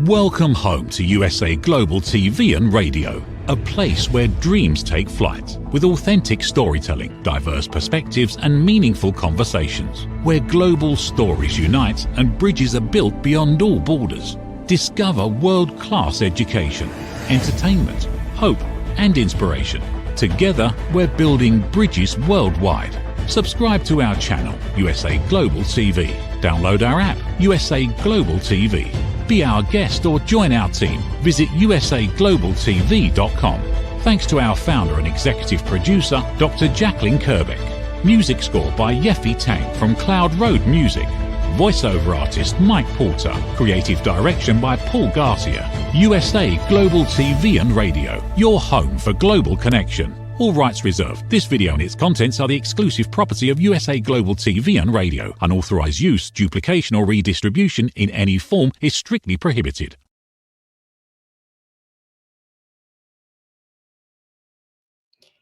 Welcome home to USA Global TV and Radio, a place where dreams take flight, with authentic storytelling, diverse perspectives and meaningful conversations, where global stories unite and bridges are built beyond all borders. Discover world-class education, entertainment, hope and inspiration. Together, we're building bridges worldwide. Subscribe to our channel, USA Global TV. Download our app, USA Global TV. Be our guest or join our team. Visit usaglobaltv.com. Thanks to our founder and executive producer, Dr. Jacalyn Kerbeck. Music score by Yeffy Tang from Cloud Road Music. Voiceover artist Mike Porter. Creative direction by Paul Garcia. USA Global TV and Radio, your home for global connection. All rights reserved. This video and its contents are the exclusive property of USA Global TV and Radio. Unauthorized use, duplication or redistribution in any form is strictly prohibited.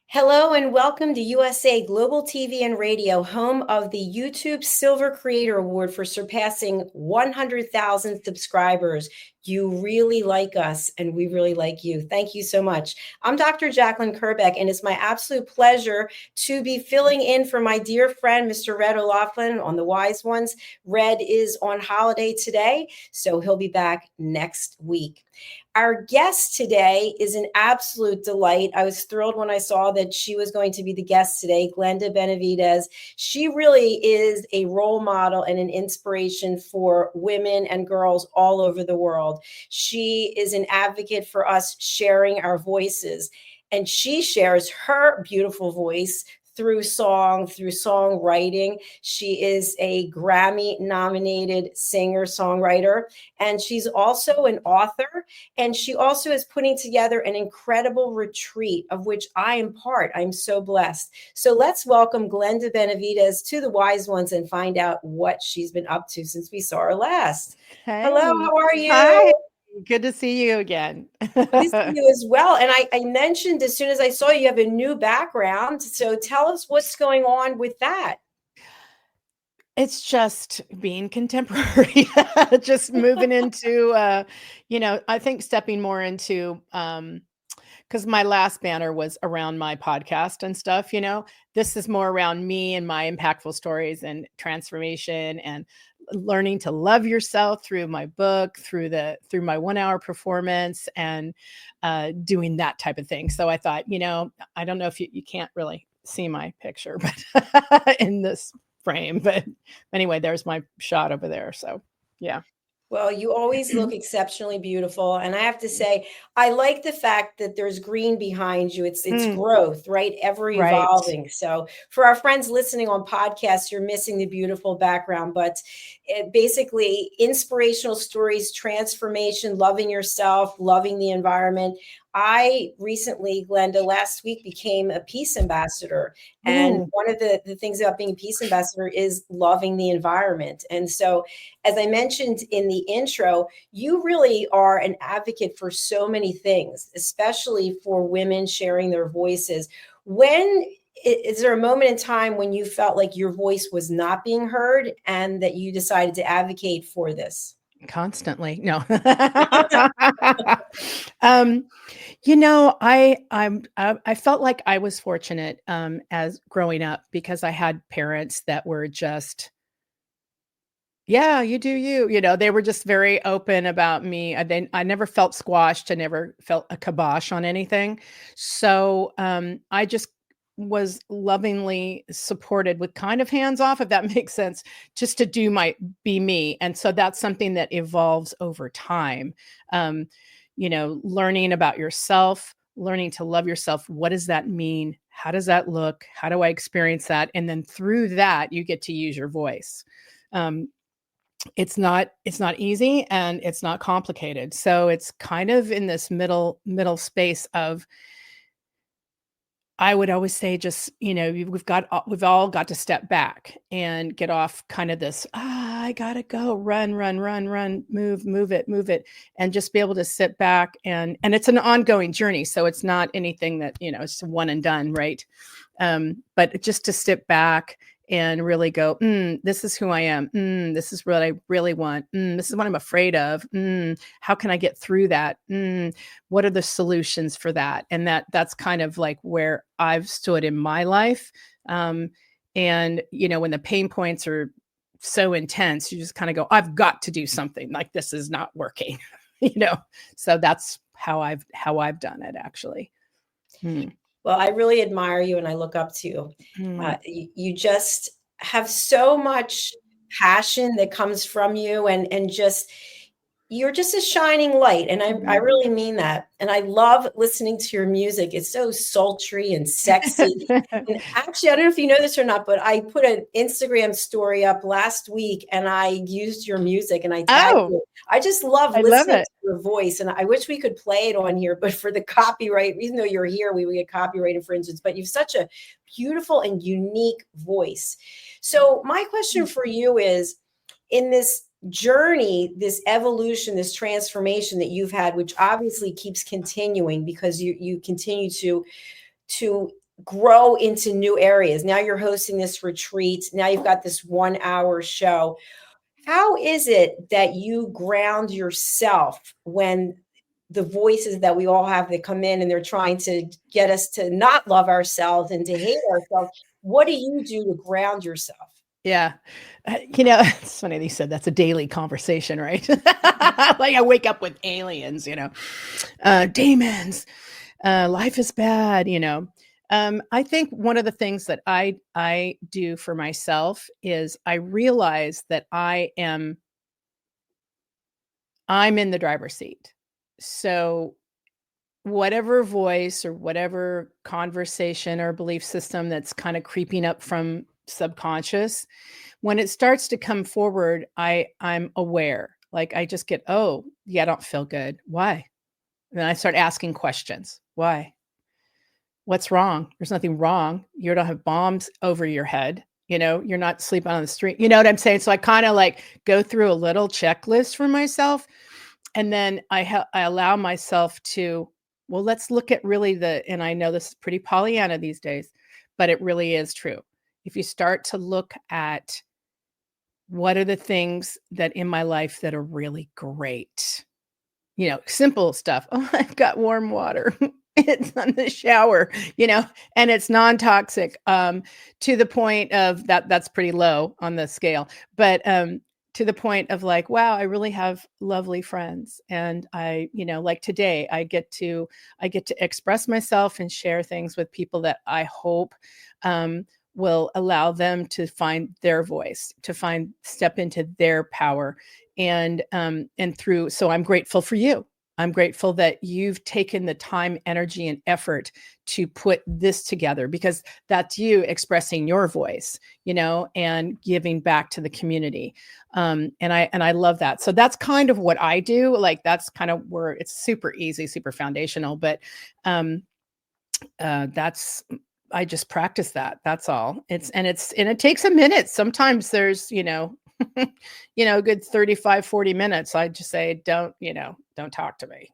Hello and welcome to USA Global TV and Radio, home of the YouTube Silver Creator Award for surpassing 100,000 subscribers. You really like us and we really like you. Thank you so much. I'm Dr. Jacalyn Kerbeck, and it's my absolute pleasure to be filling in for my dear friend, Mr. Red O'Loughlin on The Wise Ones. Red is on holiday today, so he'll be back next week. Our guest today is an absolute delight. I was thrilled when I saw that she was going to be the guest today, Glenda Benevides. She really is a role model and an inspiration for women and girls all over the world. She is an advocate for us sharing our voices, and she shares her beautiful voice through song, through songwriting. She is a Grammy-nominated singer-songwriter, and she's also an author, and she also is putting together an incredible retreat of which I am part. I'm so blessed. So let's welcome Glenda Benevides to The Wise Ones and find out what she's been up to since we saw her last. Hey. Hello, how are you? Hi. Good to see you again. Good to see you as well. And I mentioned as soon as I saw you have a new background. So tell us what's going on with that. It's just being contemporary, just moving into, I think stepping more into, because my last banner was around my podcast and stuff, this is more around me and my impactful stories and transformation and learning to love yourself through my book, through my 1 hour performance and doing that type of thing. So I thought, I don't know if you can't really see my picture, but in this frame, but anyway, there's my shot over there. So yeah. Well, you always look exceptionally beautiful. And I have to say, I like the fact that there's green behind you. It's growth, right? Ever evolving. Right. So for our friends listening on podcasts, you're missing the beautiful background, but basically inspirational stories, transformation, loving yourself, loving the environment. I recently, Glenda, last week became a peace ambassador. And one of the things about being a peace ambassador is loving the environment. And so, as I mentioned in the intro, you really are an advocate for so many things, especially for women sharing their voices. Is there a moment in time when you felt like your voice was not being heard and that you decided to advocate for this? Constantly. No. I felt like I was fortunate as growing up because I had parents that were just, yeah, you do you. They were just very open about me. I never felt squashed. I never felt a kibosh on anything. So I just was lovingly supported with kind of hands off, if that makes sense, just to be me. And so that's something that evolves over time. Learning about yourself, learning to love yourself. What does that mean? How does that look? How do I experience that? And then through that, you get to use your voice. It's not easy and it's not complicated. So it's kind of in this middle space of, I would always say just, we've all got to step back and get off kind of this, I gotta go, run, move it. And just be able to sit back and it's an ongoing journey. So it's not anything that, it's one and done. Right. But just to sit back and really go, this is who I am. This is what I really want. This is what I'm afraid of. How can I get through that? What are the solutions for that? And that's kind of like where I've stood in my life. And, when the pain points are so intense, you just kind of go, I've got to do something, like this is not working, so that's how I've done it, actually. Well, I really admire you and I look up to you. You just have so much passion that comes from you, and just you're just a shining light. And I really mean that. And I love listening to your music. It's so sultry and sexy. And actually, I don't know if you know this or not, but I put an Instagram story up last week and I used your music and I tagged you. I just love listening to your voice. And I wish we could play it on here, but for the copyright, even though you're here, we would get copyright infringements, but you've such a beautiful and unique voice. So my question for you is, in this journey, this evolution, this transformation that you've had, which obviously keeps continuing because you continue to grow into new areas. Now you're hosting this retreat. Now you've got this 1 hour show. How is it that you ground yourself when the voices that we all have that come in and they're trying to get us to not love ourselves and to hate ourselves? What do you do to ground yourself? Yeah. It's funny that you said that's a daily conversation, right? Like I wake up with aliens, demons, life is bad, I think one of the things that I do for myself is I realize that I'm in the driver's seat. So whatever voice or whatever conversation or belief system that's kind of creeping up from subconscious, when it starts to come forward, I'm aware. Like I just get, I don't feel good. Why? And then I start asking questions. Why? What's wrong? There's nothing wrong. You don't have bombs over your head. You're not sleeping on the street. You know what I'm saying? So I kind of like go through a little checklist for myself. And then I allow myself to, well, let's look at really and I know this is pretty Pollyanna these days, but it really is true. If you start to look at what are the things that in my life that are really great, simple stuff. Oh, I've got warm water. It's on the shower, and it's non-toxic, to the point of that's pretty low on the scale, but, to the point of like, wow, I really have lovely friends. And I, like today, I get to express myself and share things with people that I hope, will allow them to find their voice, to step into their power. And so I'm grateful for you. I'm grateful that you've taken the time, energy, and effort to put this together, because that's you expressing your voice, and giving back to the community. And I love that. So that's kind of what I do. Like, that's kind of where it's super easy, super foundational, but, I just practice that. That's all. It takes a minute. Sometimes there's, a good 35, 40 minutes. I just say, don't talk to me.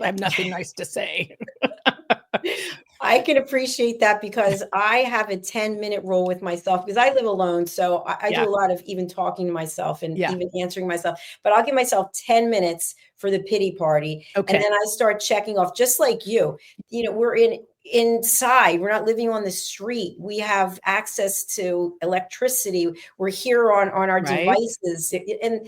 I have nothing nice to say. I can appreciate that, because I have a 10-minute rule with myself, because I live alone. So I do a lot of even talking to myself and even answering myself, but I'll give myself 10 minutes for the pity party. Okay. And then I start checking off, just like you, we're inside. We're not living on the street. We have access to electricity. We're here on our devices. And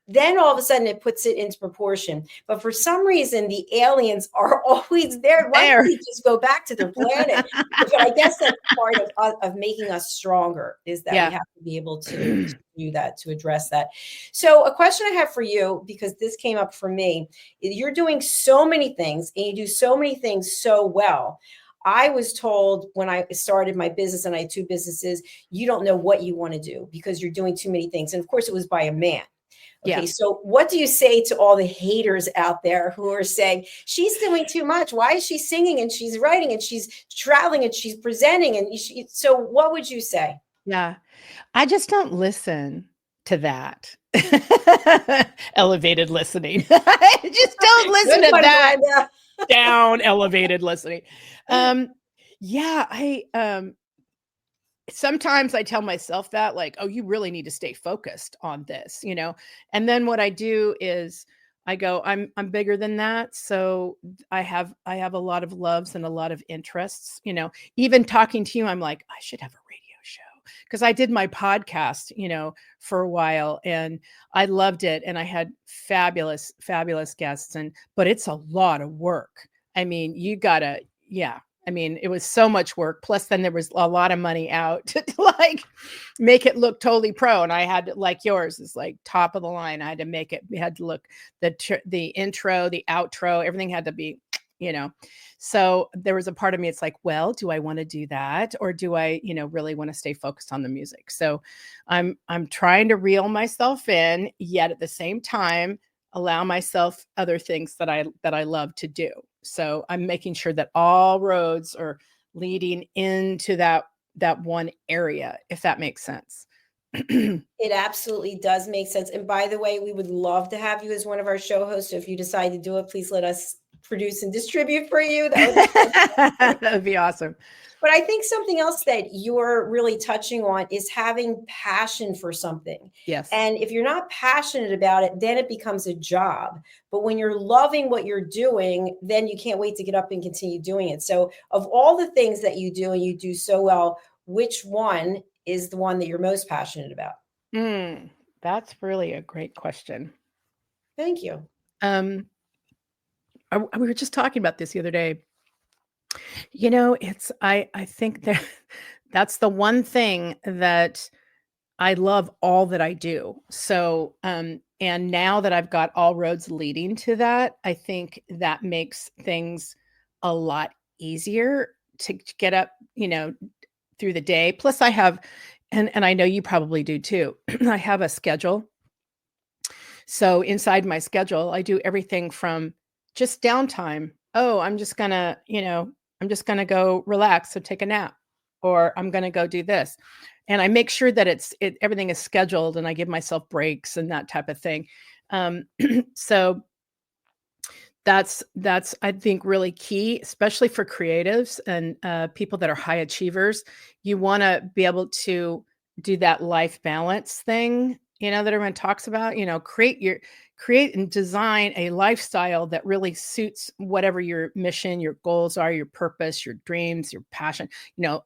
then all of a sudden it puts it into proportion. But for some reason, the aliens are always there. Why don't they just go back to their planet? But I guess that's part of making us stronger, is that we have to be able to do that, to address that. So a question I have for you, because this came up for me, you're doing so many things and you do so many things so well. I was told when I started my business, and I had 2 businesses, you don't know what you want to do because you're doing too many things. And of course, it was by a man. Okay, so what do you say to all the haters out there who are saying, she's doing too much? Why is she singing and she's writing and she's traveling and she's presenting? And so what would you say? Yeah, I just don't listen to that. Elevated listening. I just don't listen to that. Down elevated listening. sometimes I tell myself that, like, oh, you really need to stay focused on this, and then what I do is I go, I'm bigger than that. So I have a lot of loves and a lot of interests, even talking to you, I'm like, I should have a radio show, because I did my podcast, for a while, and I loved it. And I had fabulous, fabulous guests, but it's a lot of work. I mean, yeah. I mean, it was so much work. Plus, then there was a lot of money out to like make it look totally pro. And I had to, like yours is like top of the line. I had to make it. We had to look the intro, the outro, everything had to be, So there was a part of me. It's like, well, do I want to do that, or do I, really want to stay focused on the music? So I'm trying to reel myself in, yet at the same time allow myself other things that I love to do. So I'm making sure that all roads are leading into that one area, if that makes sense. It absolutely does make sense. And by the way, we would love to have you as one of our show hosts. So if you decide to do it, please let us produce and distribute for you. That would be awesome. But I think something else that you're really touching on is having passion for something. Yes. And if you're not passionate about it, then it becomes a job. But when you're loving what you're doing, then you can't wait to get up and continue doing it. So of all the things that you do and you do so well, which one is the one that you're most passionate about? That's really a great question. Thank you. We were just talking about this the other day. I think that's the one thing that I love all that I do. So, and now that I've got all roads leading to that, I think that makes things a lot easier to get up, through the day. Plus I have, and I know you probably do too, I have a schedule. So inside my schedule, I do everything from just downtime. Oh, I'm just gonna go relax, so take a nap, or I'm gonna go do this. And I make sure that everything is scheduled, and I give myself breaks and that type of thing. So that's I think really key, especially for creatives and people that are high achievers. You want to be able to do that life balance thing, that everyone talks about. Create and design a lifestyle that really suits whatever your mission, your goals are, your purpose, your dreams, your passion,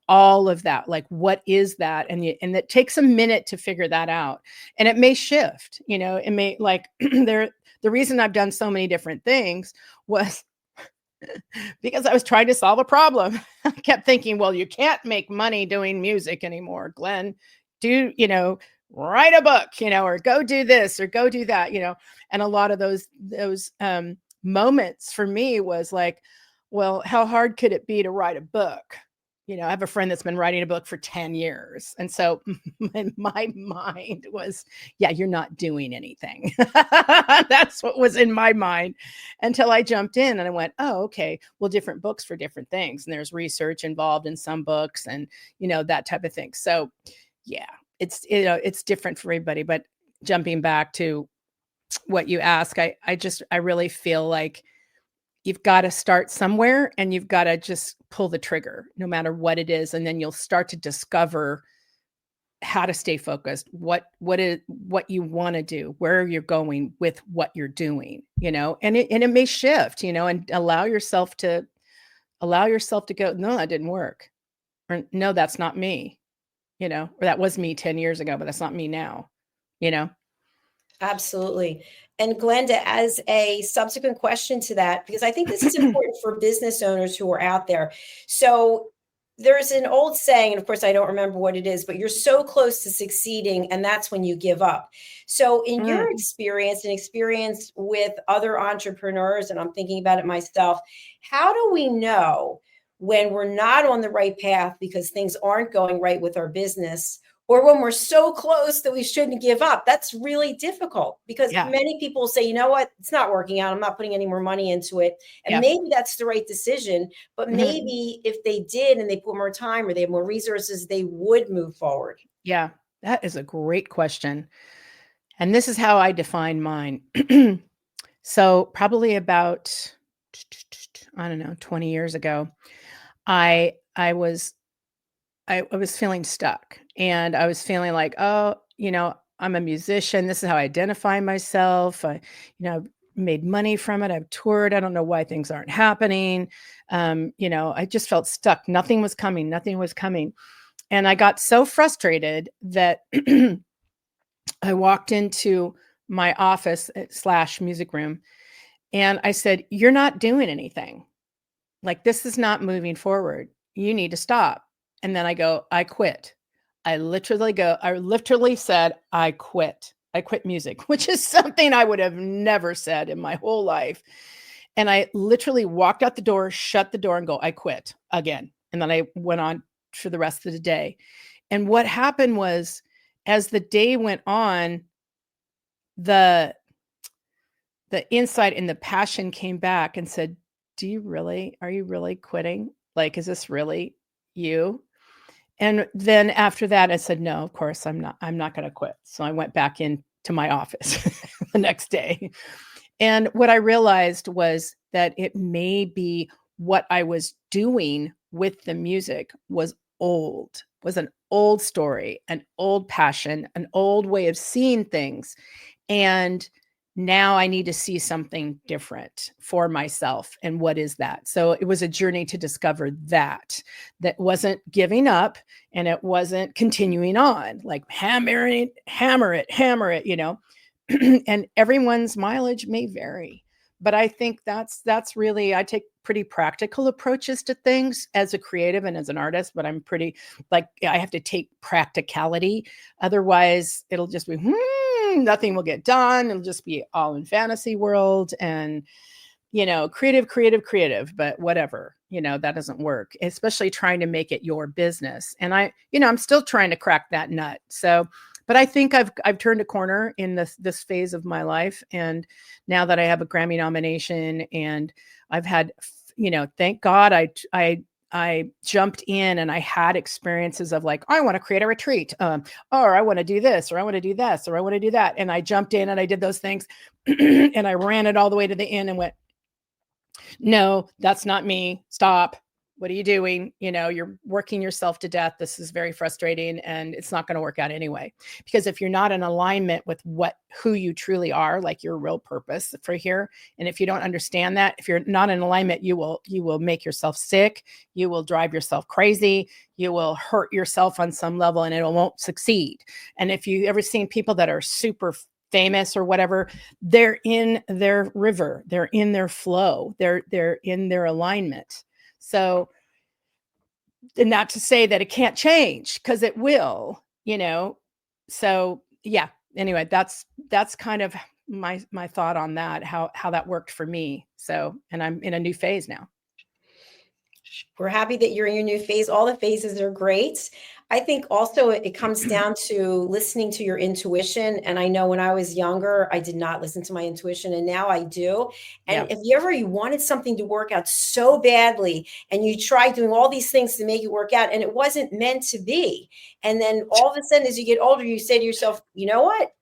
all of that. Like, what is that? And it takes a minute to figure that out. And it may shift, it may like the reason I've done so many different things was because I was trying to solve a problem. I kept thinking, well, you can't make money doing music anymore, Glenn. Write a book, or go do this or go do that, and a lot of those moments for me was like, well, how hard could it be to write a book? I have a friend that's been writing a book for 10 years. And so in my mind was, yeah, you're not doing anything. That's what was in my mind until I jumped in and I went, oh, okay, well, different books for different things. And there's research involved in some books and, that type of thing. So yeah, it's different for everybody. But jumping back to what you ask, I really feel like you've got to start somewhere and you've got to just pull the trigger no matter what it is. And then you'll start to discover how to stay focused, what you want to do, where you're going with what you're doing, and it may shift, and allow yourself to go, no, that didn't work. Or no, that's not me, or that was me 10 years ago, but that's not me now, Absolutely. And Glenda, as a subsequent question to that, because I think this is important for business owners who are out there. So there's an old saying, and of course, I don't remember what it is, but you're so close to succeeding, and that's when you give up. So in your experience and experience with other entrepreneurs, and I'm thinking about it myself, how do we know when we're not on the right path because things aren't going right with our business, or when we're so close that we shouldn't give up? That's really difficult because many people say, you know what, it's not working out. I'm not putting any more money into it. And maybe that's the right decision, but maybe if they did and they put more time or they have more resources, they would move forward. Yeah, that is a great question. And this is how I define mine. So probably about, I don't know, 20 years ago, I I was feeling stuck, and I was feeling like, oh, I'm a musician. This is how I identify myself. I've made money from it. I've toured. I don't know why things aren't happening. I just felt stuck. Nothing was coming. Nothing was coming. And I got so frustrated that I walked into my office / music room, and I said, "You're not doing anything. Like, this is not moving forward. You need to stop." And then I go, "I quit." I literally said, "I quit. I quit music," which is something I would have never said in my whole life. And I literally walked out the door, shut the door, and go, "I quit" again. And then I went on for the rest of the day. And what happened was, as the day went on, the insight and the passion came back and said, are you really quitting? Like, is this really you? And then after that, I said, no, of course I'm not going to quit. So I went back into my office the next day. And what I realized was that it may be what I was doing with the music was an old story, an old passion, an old way of seeing things. And now I need to see something different for myself. And what is that? So it was a journey to discover that wasn't giving up, and it wasn't continuing on, like hammer it, and everyone's mileage may vary. But I think that's really, I take pretty practical approaches to things as a creative and as an artist, but I'm pretty, like, I have to take practicality. Otherwise it'll just be, nothing will get done. It'll just be all in fantasy world and, creative, but whatever, that doesn't work, especially trying to make it your business. And I'm still trying to crack that nut. So, but I think I've turned a corner in this phase of my life. And now that I have a Grammy nomination, and I've had, thank God I jumped in, and I had experiences of like, I want to create a retreat, or I want to do this, or I want to do this, or I want to do that. And I jumped in and I did those things and I ran it all the way to the end and went, no, that's not me. Stop. What are you doing? You're working yourself to death. This is very frustrating, and it's not going to work out anyway. Because if you're not in alignment with who you truly are, like your real purpose for here, and if you don't understand that, if you're not in alignment, you will make yourself sick. You will drive yourself crazy. You will hurt yourself on some level, and it won't succeed. And if you ever seen people that are super famous or whatever, they're in their river, they're in their flow, they're in their alignment. So, and not to say that it can't change, because it will, so yeah, anyway, that's kind of my thought on that, how that worked for me. So, and I'm in a new phase now. We're happy that you're in your new phase. All the phases are great. I think also it comes down to listening to your intuition. And I know when I was younger, I did not listen to my intuition, and now I do. And if you wanted something to work out so badly, and you tried doing all these things to make it work out, and it wasn't meant to be, and then all of a sudden, as you get older, you say to yourself, you know what?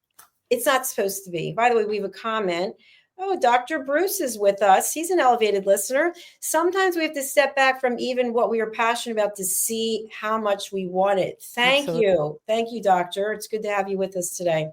It's not supposed to be. By the way, we have a comment. Oh, Dr. Bruce is with us. He's an elevated listener. Sometimes we have to step back from even what we are passionate about to see how much we want it. Thank you. Thank you, Doctor. It's good to have you with us today.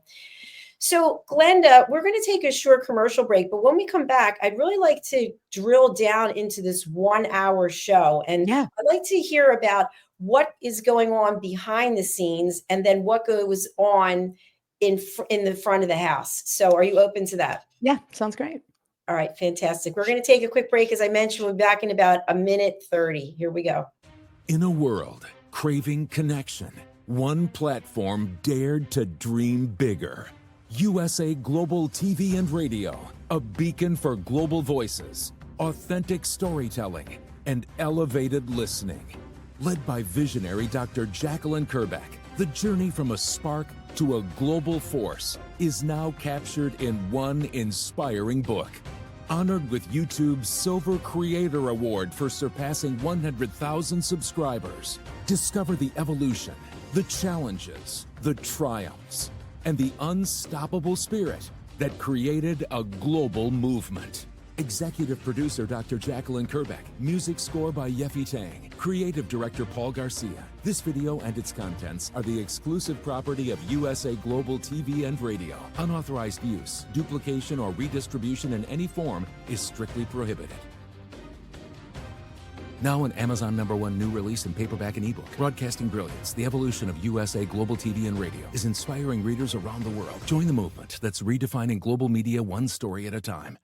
So, Glenda, we're going to take a short commercial break, but when we come back, I'd really like to drill down into this 1 hour show. And I'd like to hear about what is going on behind the scenes, and then what goes on in the front of the house. So are you open to that? Yeah, sounds great. All right, fantastic. We're going to take a quick break. As I mentioned, we'll be back in about a minute 30. Here we go. In a world craving connection, one platform dared to dream bigger. USA Global TV and Radio, a beacon for global voices, authentic storytelling, and elevated listening. Led by visionary Dr. Jacalyn Kerbeck, the journey from a spark to a global force is now captured in one inspiring book. Honored with YouTube's Silver Creator Award for surpassing 100,000 subscribers. Discover the evolution, the challenges, the triumphs, and the unstoppable spirit that created a global movement. Executive producer Dr. Jacalyn Kerbeck. Music score by Yeffy Tang. Creative director Paul Garcia. This video and its contents are the exclusive property of USA Global TV and Radio. Unauthorized use, duplication, or redistribution in any form is strictly prohibited. Now an Amazon #1 new release in paperback and ebook. Broadcasting Brilliance, the evolution of USA Global TV and Radio, is inspiring readers around the world. Join the movement that's redefining global media one story at a time.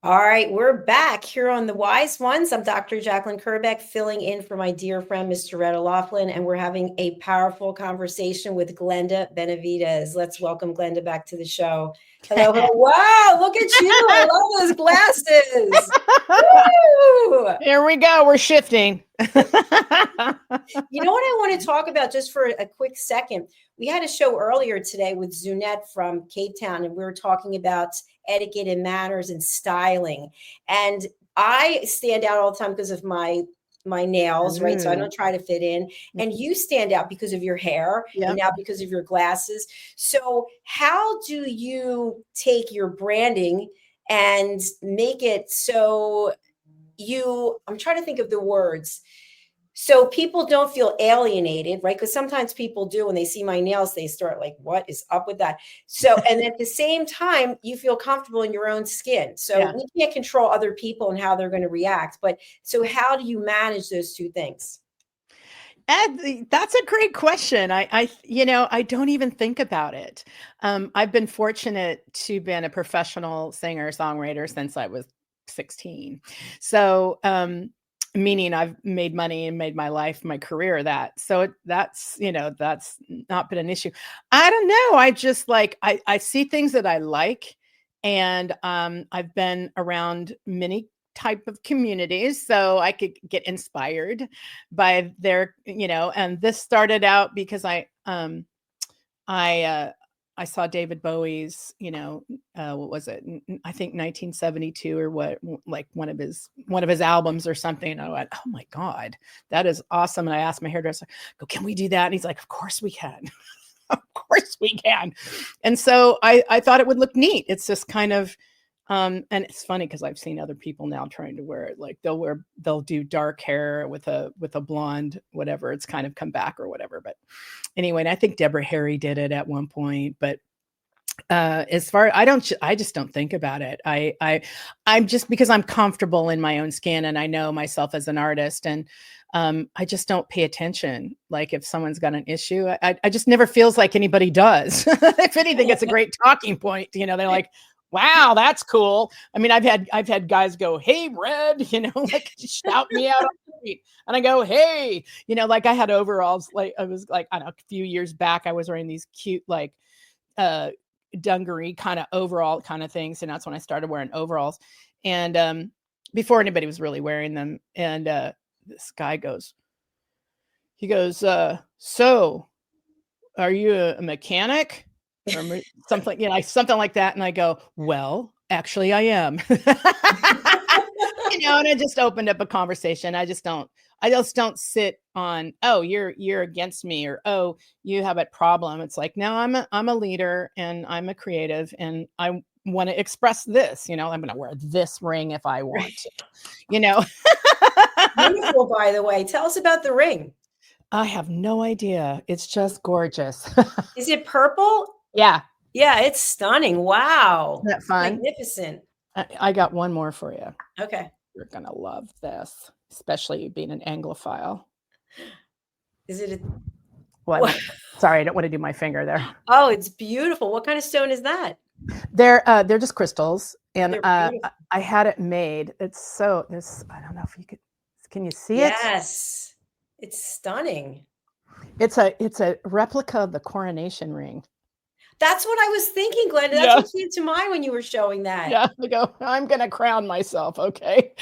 All right, we're back here on The Wise Ones. I'm Dr. Jacalyn Kerbeck, filling in for my dear friend, Mr. Red O'Loughlin, and we're having a powerful conversation with Glenda Benevides. Let's welcome Glenda back to the show. Hello, hello. Wow, look at you. I love those glasses. Woo! Here we go. We're shifting. You know what I want to talk about just for a quick second? We had a show earlier today with Zunette from Cape Town, and we were talking about etiquette and manners and styling. And I stand out all the time because of my nails, right? So I don't try to fit in. And you stand out because of your hair and now because of your glasses. So how do you take your branding and make it so I'm trying to think of the words, so people don't feel alienated, right? Because sometimes people do, when they see my nails, they start like, what is up with that? So, and at the same time, you feel comfortable in your own skin. So we can't control other people and how they're going to react. But so how do you manage those two things? Ed, that's a great question. I don't even think about it. I've been fortunate to be a professional singer, songwriter since I was 16. So, meaning I've made money and made my life, my career that. So that's not been an issue. I don't know. I just I see things that I like, and I've been around many type of communities, so I could get inspired by their, and this started out because I saw David Bowie's, what was it? I think 1972 or what, like one of his albums or something. And I went, oh my God, that is awesome. And I asked my hairdresser, can we do that? And he's like, of course we can. Of course we can. And so I thought it would look neat. It's just kind of, and it's funny because I've seen other people now trying to wear it. Like they'll do dark hair with a blonde, whatever. It's kind of come back or whatever. But anyway, and I think Deborah Harry did it at one point. But as far, I just don't think about it. I'm just, because I'm comfortable in my own skin and I know myself as an artist, and I just don't pay attention. Like if someone's got an issue, I just never feels like anybody does. If anything, it's a great talking point. They're like, wow, that's cool. I mean, I've had guys go, hey, Red, like shout me out on the street. And I go, hey, like I had overalls, like I was like, I don't know, a few years back, I was wearing these cute, like dungaree kind of overall kind of things. And that's when I started wearing overalls. And before anybody was really wearing them. And this guy goes, so are you a mechanic? Or something, something like that. And I go, well, actually I am, and I just opened up a conversation. I just don't sit on, oh, you're against me, or, oh, you have a problem. It's like, no, I'm a leader and I'm a creative and I want to express this, I'm going to wear this ring if I want to, Beautiful, by the way. Tell us about the ring. I have no idea. It's just gorgeous. Is it purple? Yeah. Yeah, it's stunning. Wow. Isn't that fun? Magnificent. I got one more for you. Okay. You're going to love this, especially being an Anglophile. Is it what? Sorry, I don't want to do my finger there. Oh, it's beautiful. What kind of stone is that? They're just crystals. And I had it made. It's I don't know if you can you see it? Yes. It's stunning. It's a replica of the coronation ring. That's what I was thinking, Glenda. That's what came to mind when you were showing that. Yeah, I go, I'm going to crown myself, okay?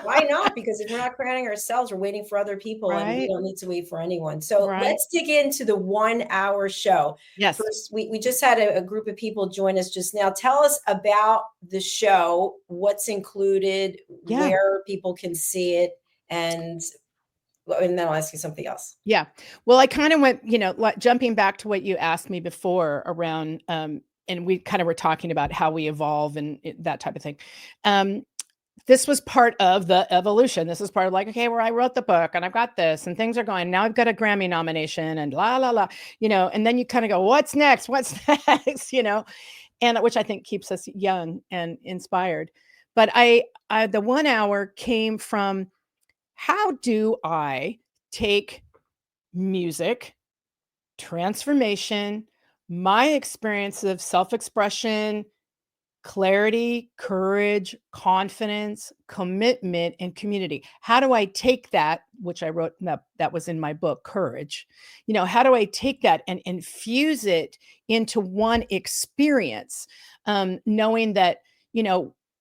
Why not? Because if we're not crowning ourselves, we're waiting for other people, and we don't need to wait for anyone. So let's dig into the 1 hour show. Yes. First, we just had a group of people join us just now. Tell us about the show, what's included, where people can see it, and and then I'll ask you something else. Yeah. Well, I kind of went, like jumping back to what you asked me before around, and we kind of were talking about how we evolve and that type of thing. This was part of the evolution. This is part of like, okay, where I wrote the book and I've got this and things are going, now I've got a Grammy nomination and la, la, la, and then you kind of go, what's next? What's next? And which I think keeps us young and inspired. But the 1 hour came from, how do I take music, transformation, my experience of self-expression, clarity, courage, confidence, commitment, and community. How do I take that, which I wrote, that was in my book, Courage. How do I take that and infuse it into one experience, knowing that,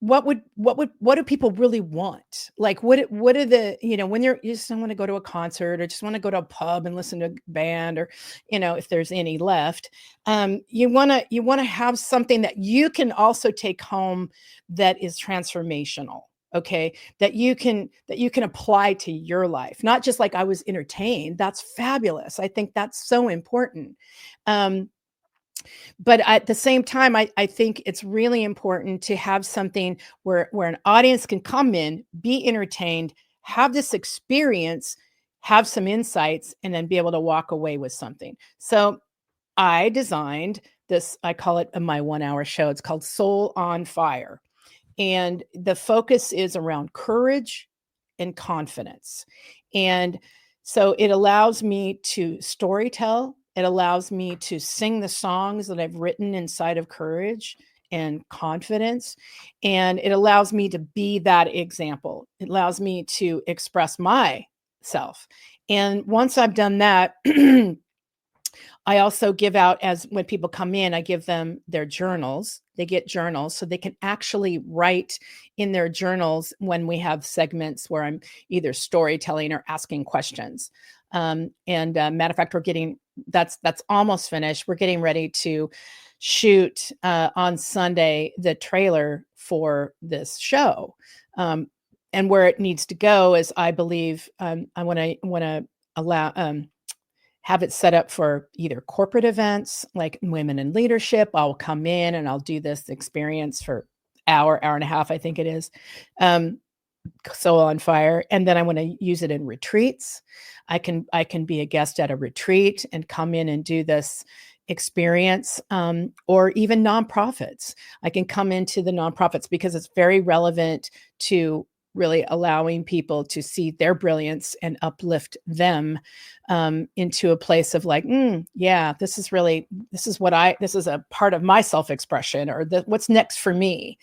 what do people really want? Like, what are the, when you just don't want to go to a concert or just want to go to a pub and listen to a band, or, if there's any left, you want to have something that you can also take home that is transformational. Okay. That you can apply to your life, not just like I was entertained. That's fabulous. I think that's so important. But at the same time, I think it's really important to have something where an audience can come in, be entertained, have this experience, have some insights, and then be able to walk away with something. So I designed this, I call it my 1 hour show. It's called Soul on Fire. And the focus is around courage and confidence. And so it allows me to storytell. It allows me to sing the songs that I've written inside of courage and confidence. And it allows me to be that example. It allows me to express myself. And once I've done that, I also give out, as when people come in, I give them their journals. They get journals so they can actually write in their journals when we have segments where I'm either storytelling or asking questions. Matter of fact, that's almost finished. We're getting ready to shoot on Sunday the trailer for this show. And where it needs to go is, I believe, I want to allow have it set up for either corporate events like Women in Leadership. I'll come in and I'll do this experience for hour and a half, I think it is. Soul on Fire. And then I want to use it in retreats. I can be a guest at a retreat and come in and do this experience, or even nonprofits. I can come into the nonprofits because it's very relevant to really allowing people to see their brilliance and uplift them into a place of like, yeah, this is a part of my self-expression, or what's next for me,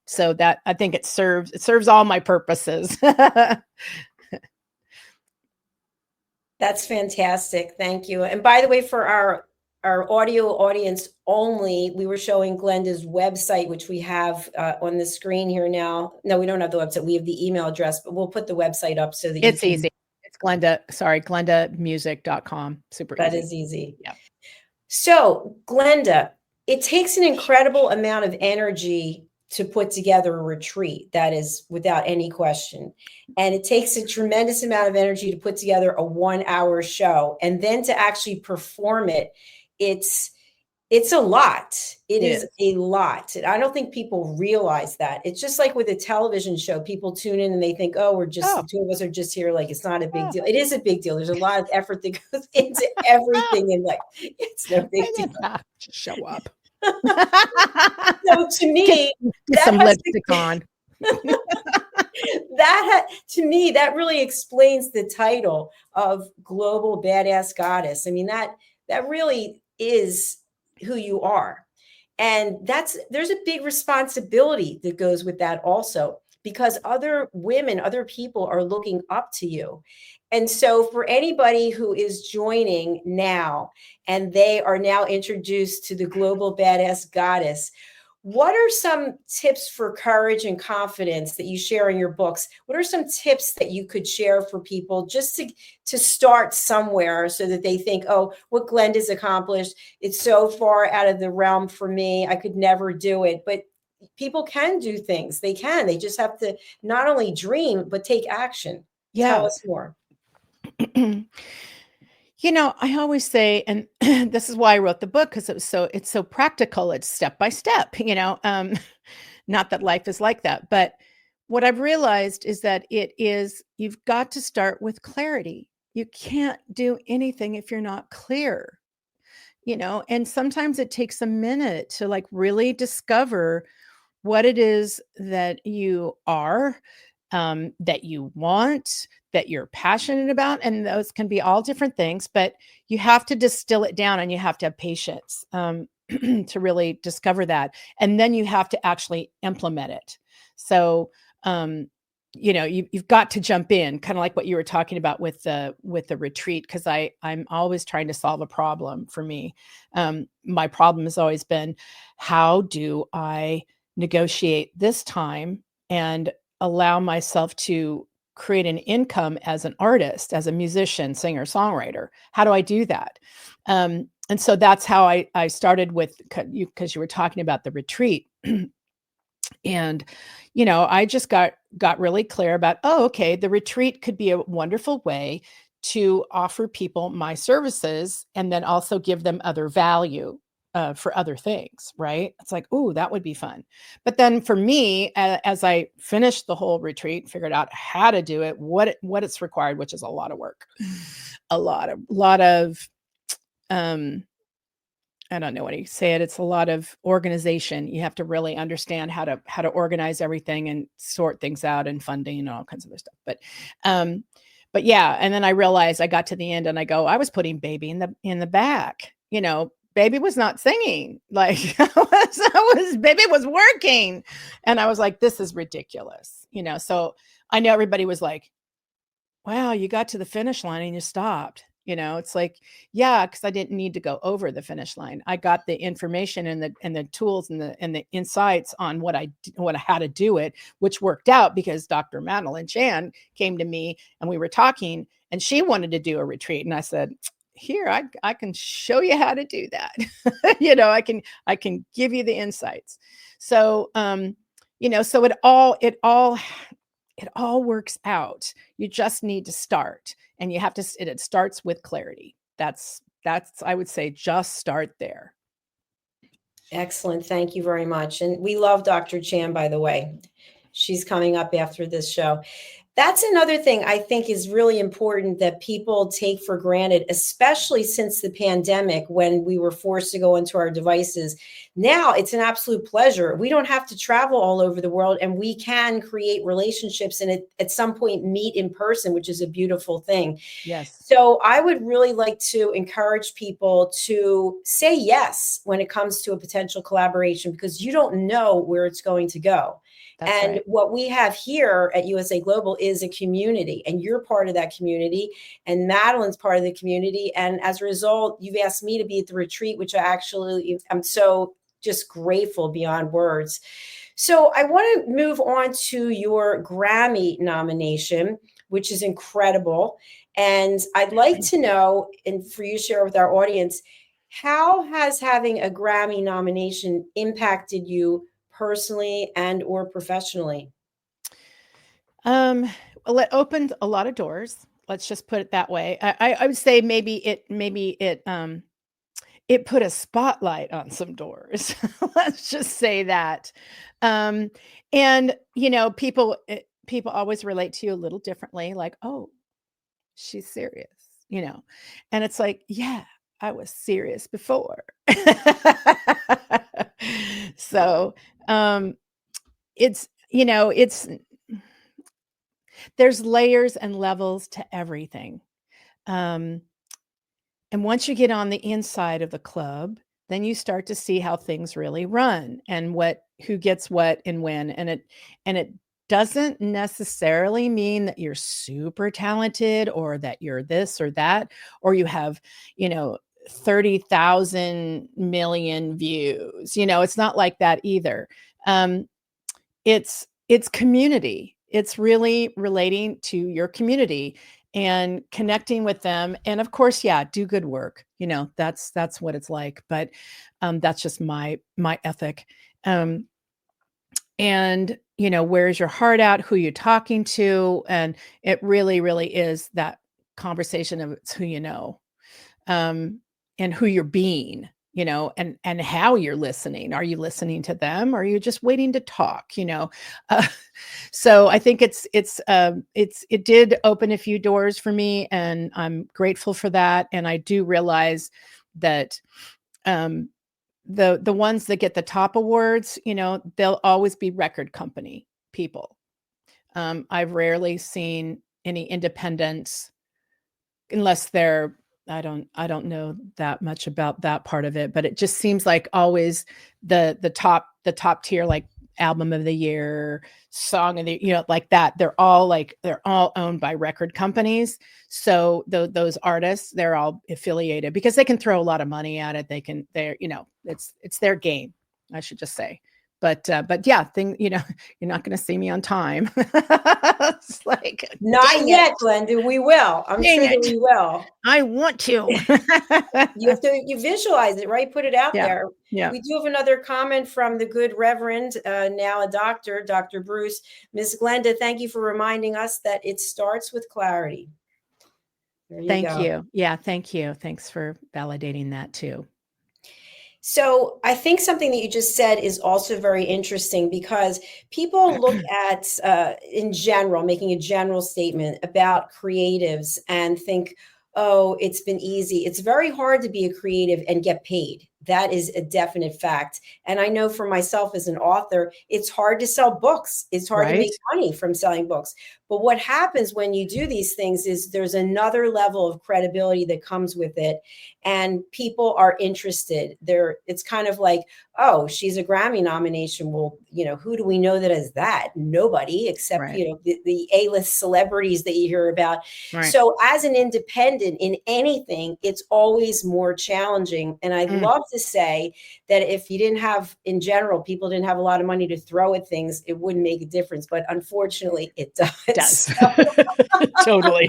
so that I think it serves all my purposes. That's fantastic. Thank you. And by the way, for our audio audience only, we were showing Glenda's website, which we have on the screen here now. No, we don't have the website. We have the email address, but we'll put the website up so that it's easy. It's glendamusic.com. Super easy. That is easy. Yeah. So, Glenda, it takes an incredible amount of energy to put together a retreat. That is without any question. And it takes a tremendous amount of energy to put together a 1 hour show, and then to actually perform it. It's a lot. It is a lot. And I don't think people realize that. It's just like with a television show, people tune in and they think, the two of us are just here. Like, it's not a big deal. It is a big deal. There's a lot of effort that goes into everything. And like, it's no big deal. Show up. So to me, get some lipstick on. To me, that really explains the title of Global Badass Goddess. I mean, that really is who you are. And there's a big responsibility that goes with that also, because other women, other people are looking up to you. And so for anybody who is joining now and they are now introduced to the Global Badass Goddess, what are some tips for courage and confidence that you share in your books? What are some tips that you could share for people just to start somewhere, so that they think, oh, what Glenda's accomplished, it's so far out of the realm for me, I could never do it. But people can do things. They just have to not only dream, but take action. Yeah. Tell us more. I always say, and this is why I wrote the book, because it's so practical. It's step by step, not that life is like that, but what I've realized is that you've got to start with clarity. You can't do anything if you're not clear, and sometimes it takes a minute to like really discover what it is that you are, that you want, that you're passionate about. And those can be all different things, but you have to distill it down and you have to have patience to really discover that. And then you have to actually implement it. So, you've got to jump in, kind of like what you were talking about with the retreat, because I'm always trying to solve a problem for me. My problem has always been, how do I negotiate this time and allow myself to create an income as an artist, as a musician, singer, songwriter? How do I do that? And so that's how I started with, because you were talking about the retreat. And, I just got really clear about, okay, the retreat could be a wonderful way to offer people my services and then also give them other value for other things, right? It's like, ooh, that would be fun. But then for me, as I finished the whole retreat, figured out how to do it, what it's required, which is a lot of work, a lot of, I don't know what you say it. It's a lot of organization. You have to really understand how to organize everything and sort things out, and funding and all kinds of other stuff. But yeah. And then I realized, I got to the end and I was putting baby in the back, baby was not singing. Like baby was working. And I was like, this is ridiculous. So I know everybody was like, wow, you got to the finish line and you stopped. It's like, yeah, because I didn't need to go over the finish line. I got the information and the tools and the insights on how to do it, which worked out because Dr. Madeline Chan came to me and we were talking, and she wanted to do a retreat, and I said, here, I can show you how to do that. I can give you the insights. So, so it all works out. You just need to start, and you have to, it starts with clarity. That's, I would say, just start there. Excellent. Thank you very much. And we love Dr. Chan, by the way. She's coming up after this show. That's another thing I think is really important that people take for granted, especially since the pandemic, when we were forced to go into our devices. Now it's an absolute pleasure. We don't have to travel all over the world, and we can create relationships and at some point meet in person, which is a beautiful thing. Yes. So I would really like to encourage people to say yes when it comes to a potential collaboration, because you don't know where it's going to go. That's and right. What we have here at USA Global is a community, and you're part of that community, and Madeline's part of the community. And as a result, you've asked me to be at the retreat, which I'm so just grateful beyond words. So I want to move on to your Grammy nomination, which is incredible. And I'd like to know, and for you to share with our audience, how has having a Grammy nomination impacted you personally and or professionally? Well, it opened a lot of doors. Let's just put it that way. I would say maybe it put a spotlight on some doors. Let's just say that. And people always relate to you a little differently, like, oh, she's serious, and it's like, yeah, I was serious before. So, it's, there's layers and levels to everything. And once you get on the inside of the club, then you start to see how things really run and who gets what and when. And it doesn't necessarily mean that you're super talented or that you're this or that, or you have, 30,000 million views. It's not like that either. It's community. It's really relating to your community and connecting with them. And of course, yeah, do good work. That's what it's like. But that's just my ethic. And where's your heart at? Who you're talking to? And it really, really is that conversation of it's who you know, and who you're being, and how you're listening. Are you listening to them? Or are you just waiting to talk? So I think it did open a few doors for me, and I'm grateful for that. And I do realize that the ones that get the top awards, they'll always be record company people. I've rarely seen any independents, unless they're, I don't know that much about that part of it, but it just seems like always the top tier, like album of the year, song of the, like that. They're all owned by record companies. So those artists, they're all affiliated because they can throw a lot of money at it. It's their game, I should just say. But yeah, you're not going to see me on time. It's like, not yet, Glenda. We will. I'm sure that we will. I want to. You visualize it, right? Put it out there. Yeah. We do have another comment from the good Reverend, now a doctor, Dr. Bruce. Ms. Glenda, thank you for reminding us that it starts with clarity. Thank you. Yeah, thank you. Thanks for validating that too. So I think something that you just said is also very interesting, because people look at, in general, making a general statement about creatives and think, oh, it's been easy. It's very hard to be a creative and get paid. That is a definite fact. And I know for myself as an author, it's hard to sell books. It's hard to make money from selling books. But what happens when you do these things is there's another level of credibility that comes with it. And people are interested. It's kind of like, oh, she's a Grammy nomination. Well, who do we know that as that? Nobody, except, the A-list celebrities that you hear about. Right. So as an independent in anything, it's always more challenging. And I'd love to say that if you didn't have, in general, people didn't have a lot of money to throw at things, it wouldn't make a difference. But unfortunately, it does. Totally.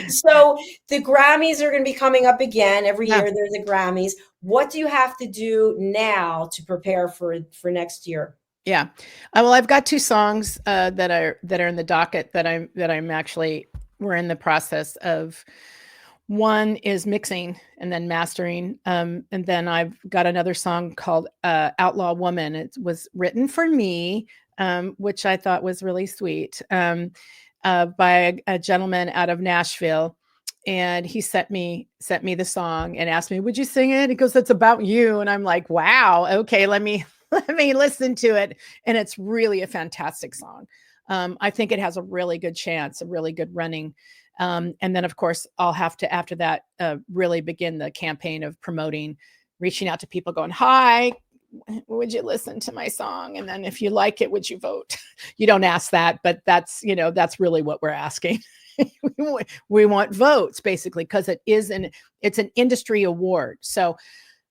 So the Grammys are going to be coming up again. Every year there's the Grammys. What do you have to do now to prepare for next year? Yeah. Well, I've got 2 songs that are in the docket that I'm actually, we're in the process of. One is mixing and then mastering. And then I've got another song called Outlaw Woman. It was written for me, which I thought was really sweet, by a gentleman out of Nashville. And he sent me the song and asked me, would you sing it? He goes, it's about you. And I'm like, wow, okay, let me listen to it. And it's really a fantastic song. I think it has a really good chance, a really good running. And then, of course, I'll have to, after that, really begin the campaign of promoting, reaching out to people going, hi, would you listen to my song? And then if you like it, would you vote? You don't ask that, but that's really what we're asking. We want votes, basically, because it's an industry award. So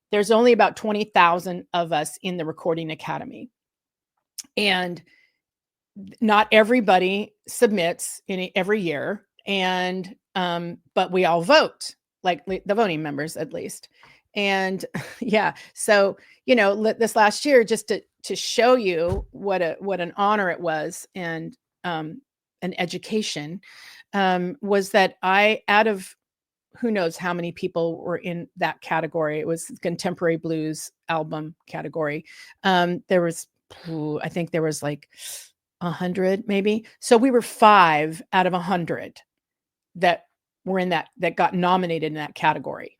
there's only about 20,000 of us in the Recording Academy. And not everybody submits every year. And, but we all vote, like the voting members, at least. And yeah, so, this last year, just to show you what an honor it was, and, an education, was that out of who knows how many people were in that category. It was contemporary blues album category. There was, I think there was like 100 maybe. So we were 5 out of 100 that were in that got nominated in that category.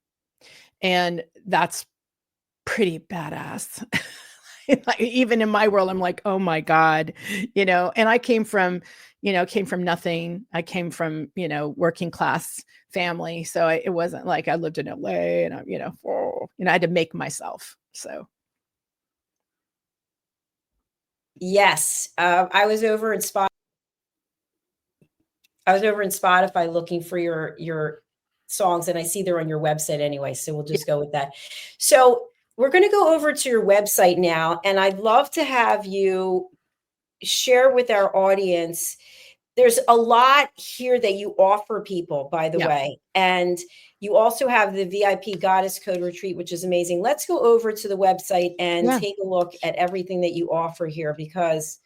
And that's pretty badass. Even in my world, I'm like, oh my God, and I came from nothing. I came from, working class family. So it wasn't like I lived in LA and I had to make myself. So. Yes. I was over in Spotify looking for your songs, and I see they're on your website anyway. So we'll just go with that. So we're going to go over to your website now, and I'd love to have you share with our audience. There's a lot here that you offer people, by the way, and you also have the VIP Goddess Code Retreat, which is amazing. Let's go over to the website and take a look at everything that you offer here, because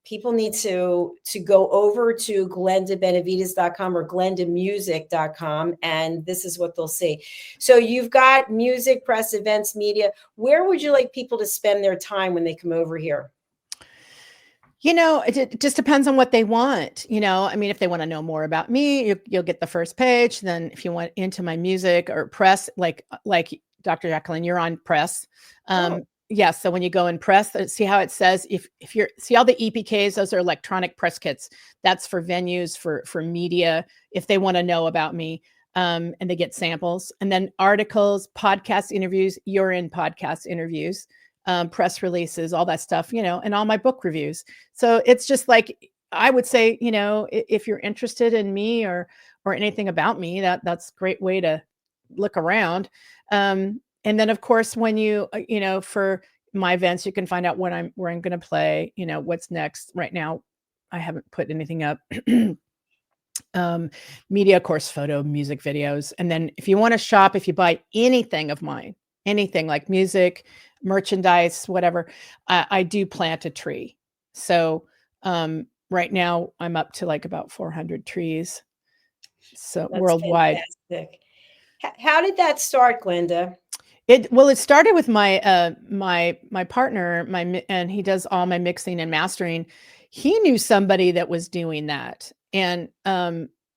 people need to go over to glendabenevides.com or glendamusic.com, and this is what they'll see. So you've got music, press, events, media. Where would you like people to spend their time when they come over here? It just depends on what they want. I mean, if they want to know more about me, you'll get the first page. Then if you want into my music or press, like Dr. Jacalyn, you're on press. Yeah. So when you go in press, see how it says, if you're see all the EPKs, those are electronic press kits. That's for venues, for media, if they want to know about me. And they get samples, and then articles, podcast interviews, you're in podcast interviews, press releases, all that stuff, and all my book reviews. So it's just like, I would say, if you're interested in me or anything about me, that's a great way to look around. And then of course, when for my events, you can find out where I'm going to play, what's next. Right now, I haven't put anything up. Media, of course, photo, music, videos. And then if you want to shop, if you buy anything of mine, anything like music, merchandise, whatever, I do plant a tree. So right now I'm up to like about 400 trees. So that's worldwide. Fantastic. How did that start, Glenda? It started with my my partner, and he does all my mixing and mastering. He knew somebody that was doing that, and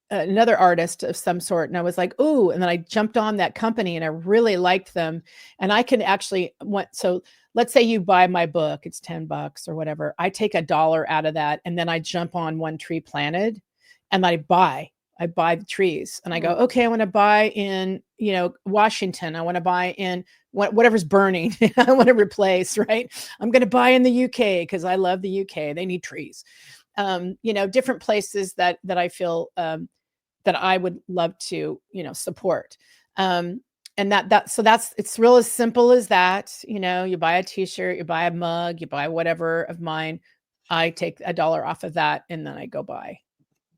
another artist of some sort. And I was like, "Ooh!" And then I jumped on that company, and I really liked them. And I can actually so let's say you buy my book, it's $10 or whatever. I take $1 out of that, and then I jump on One Tree Planted, and I buy the trees, and I go, okay, I want to buy in, Washington. I want to buy in whatever's burning. I want to replace, right? I'm going to buy in the UK because I love the UK. They need trees. Different places that I feel that I would love to, support. And it's real as simple as that. You buy a t-shirt, you buy a mug, you buy whatever of mine. I take $1 off of that, and then I go buy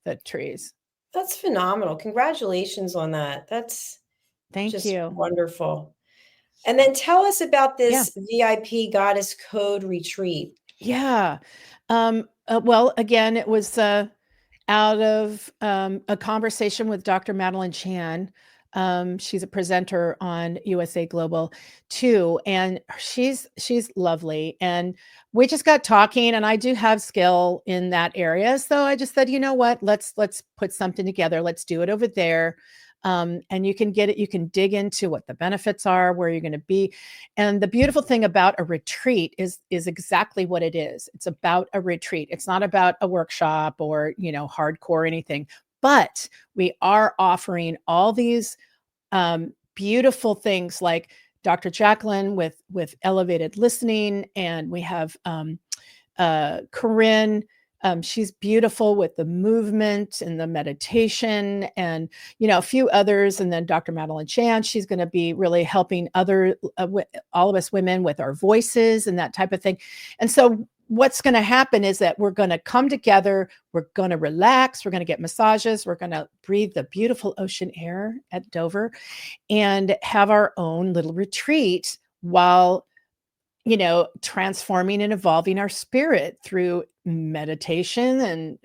the trees. That's phenomenal. Congratulations on that. That's Thank you. Wonderful. And then tell us about this VIP Goddess Code retreat. Yeah. Well, again, it was out of a conversation with Dr. Madeline Chan. She's a presenter on USA Global too, and she's lovely. And we just got talking, and I do have skill in that area. So I just said, you know what, let's put something together. Let's do it over there. And you can dig into what the benefits are, where you're going to be. And the beautiful thing about a retreat is exactly what it is. It's about a retreat. It's not about a workshop or, hardcore anything, but we are offering all these beautiful things like Dr. Jacalyn with elevated listening. And we have Corinne. She's beautiful with the movement and the meditation, and a few others. And then Dr. Madeline Chan, she's going to be really helping all of us women with our voices and that type of thing. And so what's going to happen is that we're going to come together, we're going to relax, we're going to get massages, we're going to breathe the beautiful ocean air at Dover, and have our own little retreat while transforming and evolving our spirit through meditation and,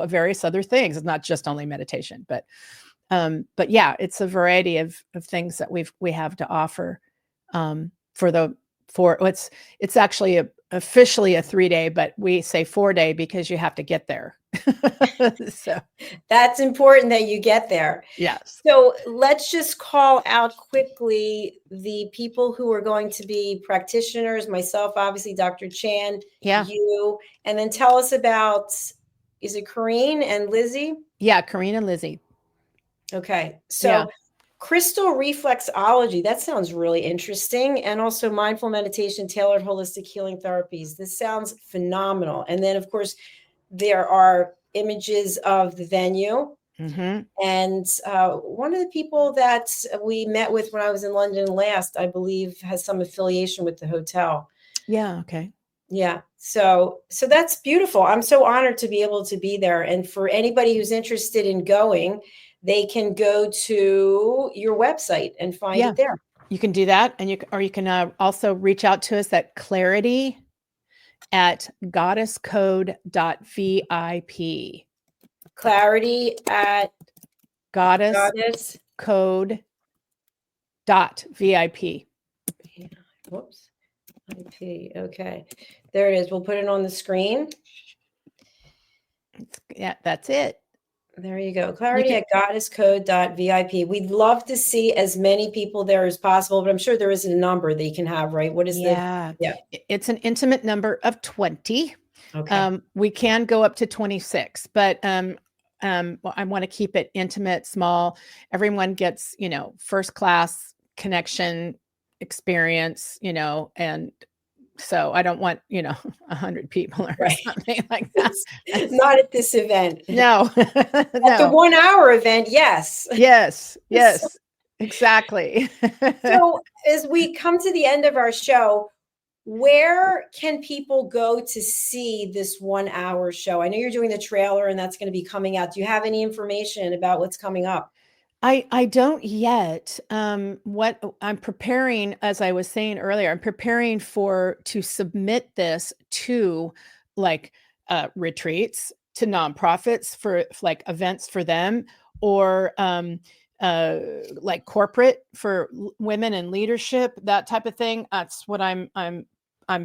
various other things. It's not just only meditation, but yeah, it's a variety of things that we have to offer, it's actually officially a 3-day, but we say 4-day because you have to get there. So that's important that you get there. Yes. So let's just call out quickly the people who are going to be practitioners, myself, obviously, Dr. Chan, you, and then tell us about, is it Corinne and Lizzie? Yeah, Corinne and Lizzie. Okay. So crystal reflexology, that sounds really interesting. And also mindful meditation, tailored holistic healing therapies. This sounds phenomenal. And then, of course, there are images of the venue. Mm-hmm. And one of the people that we met with when I was in London last, I believe, has some affiliation with the hotel. Yeah. Okay. Yeah. So that's beautiful. I'm so honored to be able to be there. And for anybody who's interested in going, they can go to your website and find it there. You can do that. And you can also reach out to us at Clarity, at goddesscode.vip. Clarity at goddesscode.vip. Whoops. IP. Okay. There it is. We'll put it on the screen. Yeah, that's it. There you go. Clarity at goddesscode.vip. We'd love to see as many people there as possible, but I'm sure there isn't a number that you can have, right? What is It's an intimate number of 20. Okay. We can go up to 26, but I want to keep it intimate, small. Everyone gets, first class connection experience, and so I don't want, 100 people or something like that. Not at this event. No. At the 1 hour event, yes. Yes, exactly. So as we come to the end of our show, where can people go to see this 1 hour show? I know you're doing the trailer and that's going to be coming out. Do you have any information about what's coming up? I don't yet. What I'm preparing, as I was saying earlier, I'm preparing to submit this to retreats, to nonprofits for like events for them, or like corporate for women in leadership, that type of thing. That's what I'm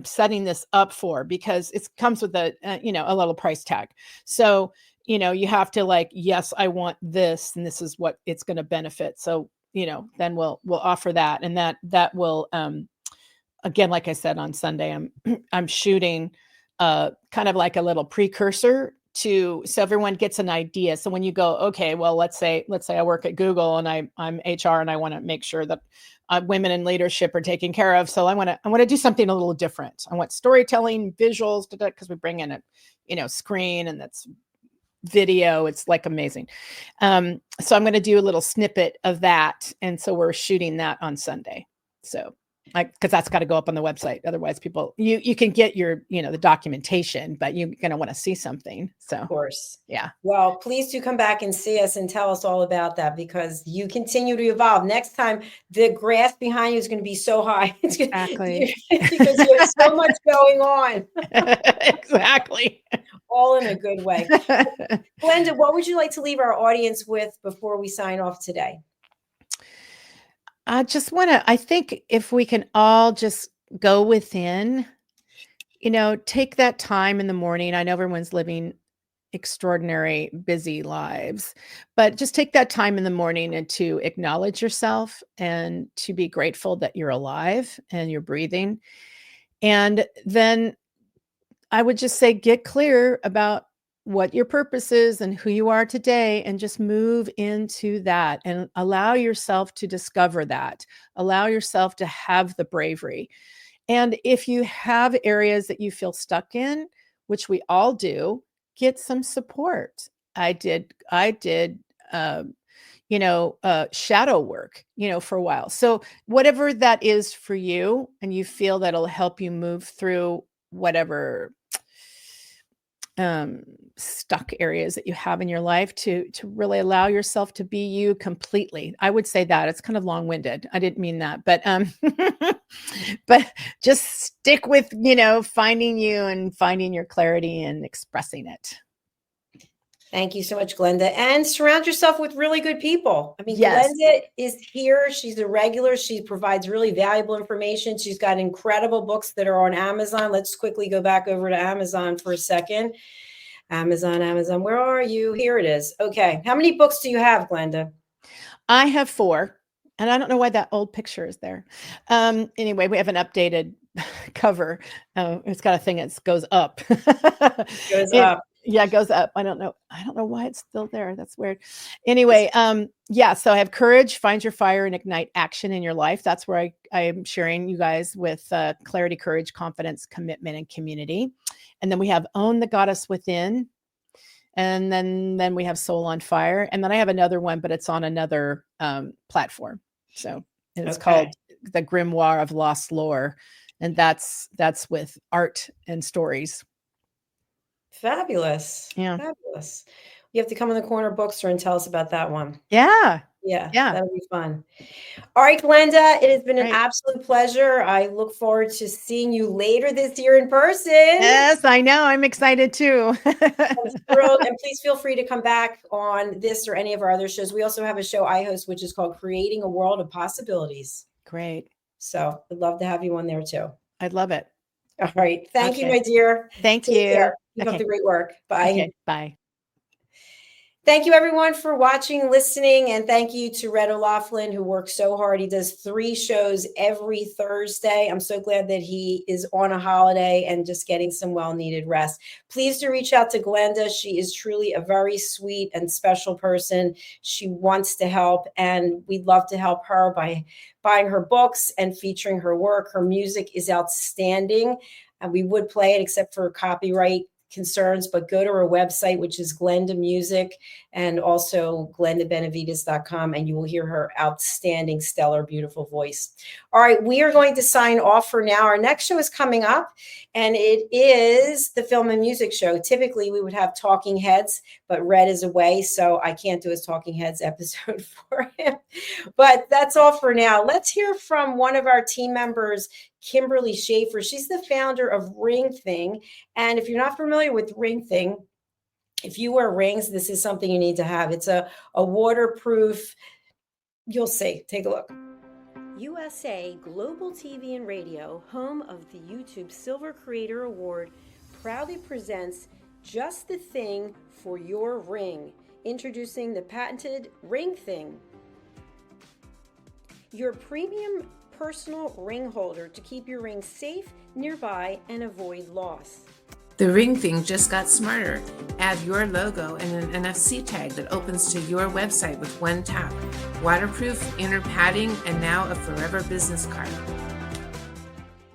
setting this up for, because it comes with a little price tag. So you have to yes, I want this, and this is what it's going to benefit. So, then we'll offer that. And that will, again, like I said, on Sunday, I'm shooting kind of like a little precursor so everyone gets an idea. So when you go, okay, well, let's say I work at Google and I'm HR and I want to make sure that women in leadership are taken care of. So I want to do something a little different. I want storytelling, visuals, because we bring in a, screen, and that's video. It's amazing. So I'm going to do a little snippet of that. And so we're shooting that on Sunday. So because that's got to go up on the website. Otherwise people, you can get your, the documentation, but you're going to want to see something. So of course. Yeah. Well, please do come back and see us and tell us all about that, because you continue to evolve. Next time the grass behind you is going to be so high. Exactly. Because you have so much going on. Exactly. All in a good way. Glenda, what would you like to leave our audience with before we sign off today? I think if we can all just go within, take that time in the morning. I know everyone's living extraordinary, busy lives, but just take that time in the morning and to acknowledge yourself and to be grateful that you're alive and you're breathing. And then I would just say, get clear about what your purpose is and who you are today, and just move into that and allow yourself to discover that. Allow yourself to have the bravery. And if you have areas that you feel stuck in, which we all do, get some support. I did shadow work, for a while. So whatever that is for you, and you feel that'll help you move through whatever stuck areas that you have in your life, to really allow yourself to be you completely. I would say that it's kind of long-winded. I didn't mean that, but but just stick with, finding you and finding your clarity and expressing it. Thank you so much, Glenda. And surround yourself with really good people. I mean, Yes. Glenda is here. She's a regular. She provides really valuable information. She's got incredible books that are on Amazon. Let's quickly go back over to Amazon for a second. Amazon. Where are you? Here it is. Okay. How many books do you have, Glenda? I have 4. And I don't know why that old picture is there. Anyway, we have an updated cover. It's got a thing that goes up. Goes up. Yeah, it goes up. I don't know why it's still there. That's weird. Anyway, so I have Courage, Find Your Fire, and Ignite Action in Your Life. That's where I am sharing you guys with clarity, courage, confidence, commitment, and community. And then we have Own the Goddess Within. And then we have Soul on Fire. And then I have another one, but it's on another platform. So it's called The Grimoire of Lost Lore. And that's with art and stories. Fabulous. Yeah. Fabulous. You have to come in the corner bookstore and tell us about that one. Yeah. Yeah, Yeah. that'll be fun. All right, Glenda, it has been an Great. absolute pleasure. I look forward to seeing you later this year in person. Yes, I know. I'm excited too. I'm thrilled. And please feel free to come back on this or any of our other shows. We also have a show I host, which is called Creating a World of Possibilities. Great. So I'd love to have you on there too. I'd love it. All right. Thank you, Okay. my dear. Thank Take you. care. Keep up Okay. the great work. Bye. Okay. Bye. Thank you, everyone, for watching, listening, and thank you to Red O'Loughlin, who works so hard. He does 3 shows every Thursday. I'm so glad that he is on a holiday and just getting some well-needed rest. Please do reach out to Glenda. She is truly a very sweet and special person. She wants to help, and we'd love to help her by buying her books and featuring her work. Her music is outstanding, and we would play it except for copyright concerns, but go to her website, which is Glenda Music, and also GlendaBenevides.com, and you will hear her outstanding, stellar, beautiful voice. All right, we are going to sign off for now. Our next show is coming up, and it is the Film and Music Show. Typically, we would have Talking Heads, but Red is away, so I can't do his Talking Heads episode for him. But that's all for now. Let's hear from one of our team members, Kimberly Schaefer. She's the founder of Ring Thing. And if you're not familiar with Ring Thing, if you wear rings, this is something you need to have. It's a waterproof, you'll see. Take a look. USA Global TV and Radio, home of the YouTube Silver Creator Award, proudly presents just the thing for your ring. Introducing the patented Ring Thing. Your premium personal ring holder to keep your ring safe, nearby, and avoid loss. The Ring Thing just got smarter. Add your logo and an NFC tag that opens to your website with one tap. Waterproof, inner padding, and now a forever business card.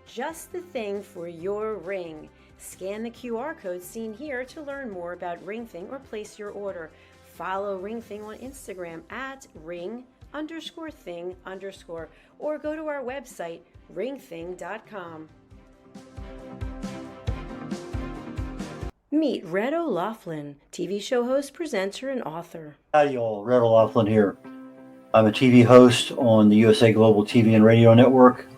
Just the thing for your ring. Scan the QR code seen here to learn more about Ring Thing or place your order. Follow Ring Thing on Instagram at ring_thing_ or go to our website ringthing.com. Meet Red O'Loughlin, TV show host, presenter, and author. Howdy y'all, Red O'Loughlin here. I'm a TV host on the USA Global TV and Radio Network.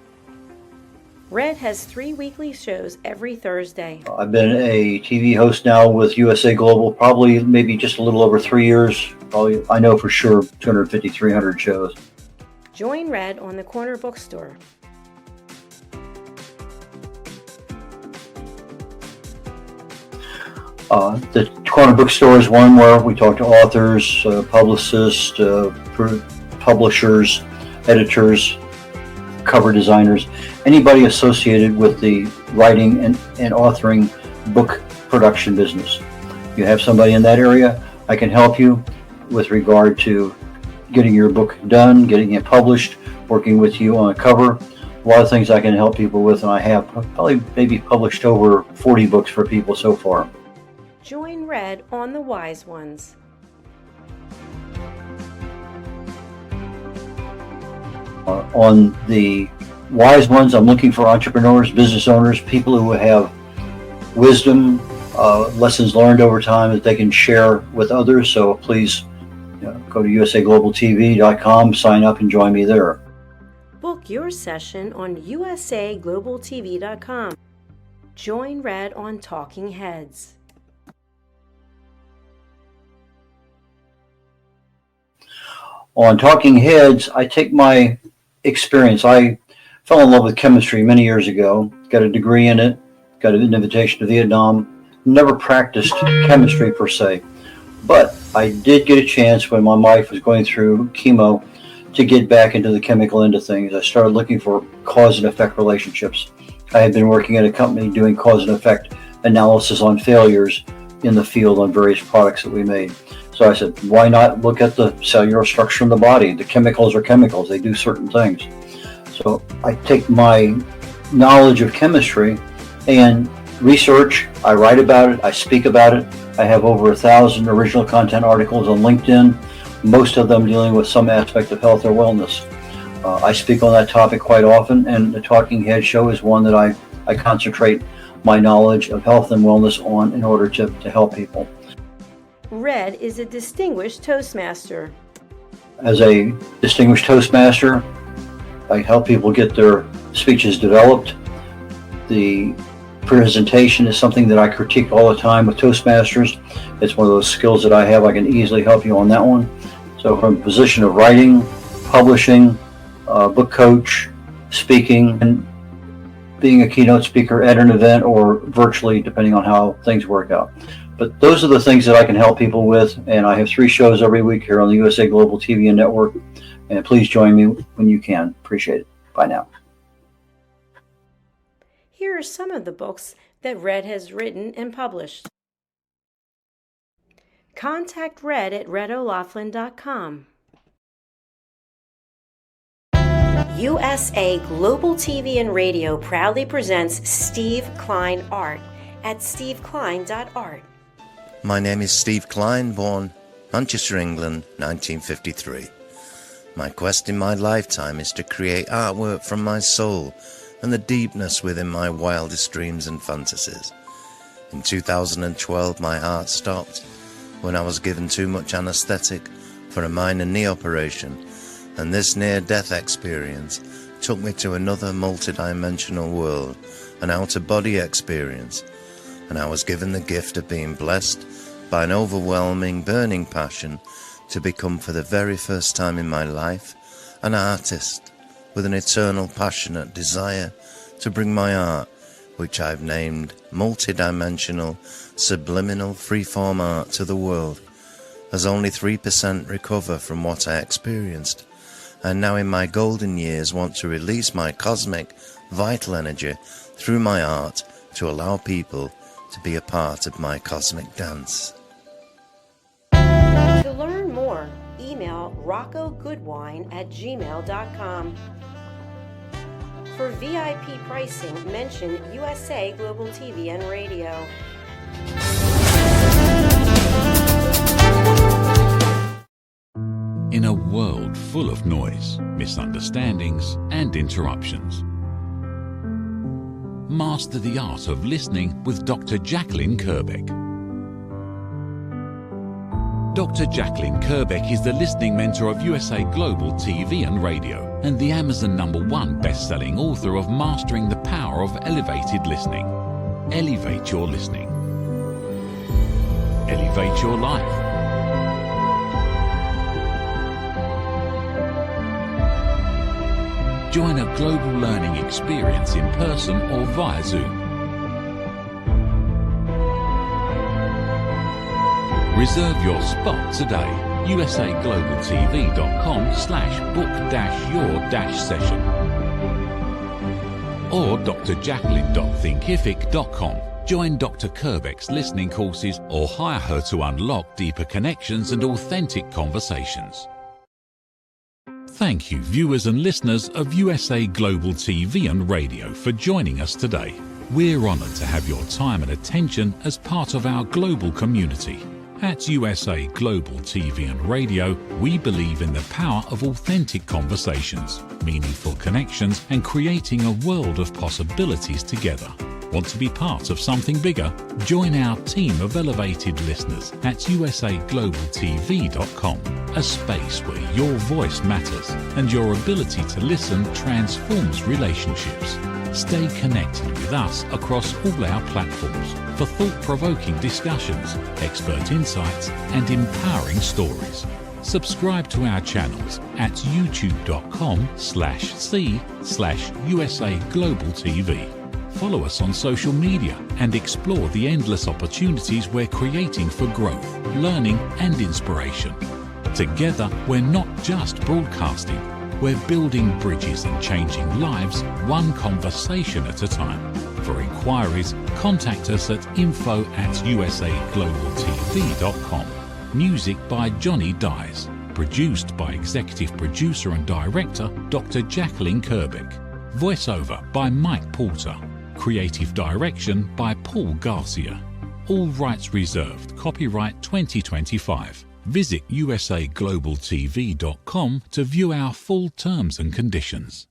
Red has 3 weekly shows every Thursday. I've been a TV host now with USA Global probably maybe just a little over 3 years. Probably, I know for sure, 250, 300 shows. Join Red on the Corner Bookstore. The Corner Bookstore is one where we talk to authors, publicists, publishers, editors, cover designers, anybody associated with the writing and authoring book production business. If you have somebody in that area, I can help you with regard to getting your book done, getting it published, working with you on a cover. A lot of things I can help people with, and I have probably maybe published over 40 books for people so far. Join Red on The Wise Ones. On the Wise Ones, I'm looking for entrepreneurs, business owners, people who have wisdom, lessons learned over time that they can share with others. So please go to usaglobaltv.com, sign up, and join me there. Book your session on usaglobaltv.com. Join Red on Talking Heads. On Talking Heads, I take my experience. I fell in love with chemistry many years ago, got a degree in it, got an invitation to Vietnam, never practiced chemistry per se. But I did get a chance when my wife was going through chemo to get back into the chemical end of things. I started looking for cause and effect relationships. I had been working at a company doing cause and effect analysis on failures in the field on various products that we made. So I said, why not look at the cellular structure in the body? The chemicals are chemicals. They do certain things. So I take my knowledge of chemistry and research. I write about it. I speak about it. I have over 1,000 original content articles on LinkedIn, most of them dealing with some aspect of health or wellness. I speak on that topic quite often, and the Talking Head Show is one that I concentrate my knowledge of health and wellness on in order to help people. Red is a distinguished Toastmaster. as a distinguished Toastmaster. I help people get their speeches developed. The presentation is something that I critique all the time with Toastmasters. It's one of those skills that I have. I can easily help you on that one. So from a position of writing, publishing, book coach, speaking, and being a keynote speaker at an event or virtually, depending on how things work out. But those are the things that I can help people with. And I have 3 shows every week here on the USA Global TV and Network. And please join me when you can. Appreciate it. Bye now. Here are some of the books that Red has written and published. Contact Red at redolaflin.com. USA Global TV and Radio proudly presents Steve Klein Art at steveklein.art. My name is Steve Klein, born Manchester, England, 1953. My quest in my lifetime is to create artwork from my soul and the deepness within my wildest dreams and fantasies. In 2012, my art stopped when I was given too much anesthetic for a minor knee operation, and this near-death experience took me to another multidimensional world, an out-of-body experience, and I was given the gift of being blessed by an overwhelming, burning passion to become, for the very first time in my life, an artist with an eternal, passionate desire to bring my art, which I've named multidimensional, subliminal, freeform art, to the world, as only 3% recover from what I experienced, and now in my golden years want to release my cosmic, vital energy through my art to allow people to be a part of my cosmic dance. To learn more, email roccogoodwine@gmail.com. For VIP pricing, mention USA Global TV and Radio. In a world full of noise, misunderstandings, and interruptions, master the art of listening with Dr. Jacalyn Kerbeck. Dr. Jacalyn Kerbeck is the listening mentor of USA Global TV and Radio and the Amazon #1 best-selling author of Mastering the Power of Elevated Listening. Elevate your listening. Elevate your life. Join a global learning experience in person or via Zoom. Reserve your spot today. usaglobaltv.com/book-your-session or drjacalyn.thinkific.com. Join Dr. Kerbeck's listening courses or hire her to unlock deeper connections and authentic conversations. Thank you, viewers and listeners of USA Global TV and Radio, for joining us today. We're honored to have your time and attention as part of our global community. At USA Global TV and Radio, we believe in the power of authentic conversations, meaningful connections, and creating a world of possibilities together. Want to be part of something bigger? Join our team of elevated listeners at usaglobaltv.com, a space where your voice matters and your ability to listen transforms relationships. Stay connected with us across all our platforms for thought-provoking discussions, expert insights, and empowering stories. Subscribe to our channels at youtube.com/c/USA Global TV. Follow us on social media and explore the endless opportunities we're creating for growth, learning, and inspiration. Together, we're not just broadcasting, we're building bridges and changing lives one conversation at a time. For inquiries, contact us at info@usaglobaltv.com. Music by Johnny Dies. Produced by Executive Producer and Director Dr. Jacalyn Kerbeck. Voiceover by Mike Porter. Creative Direction by Paul Garcia. All rights reserved. Copyright 2025. Visit usaglobaltv.com to view our full terms and conditions.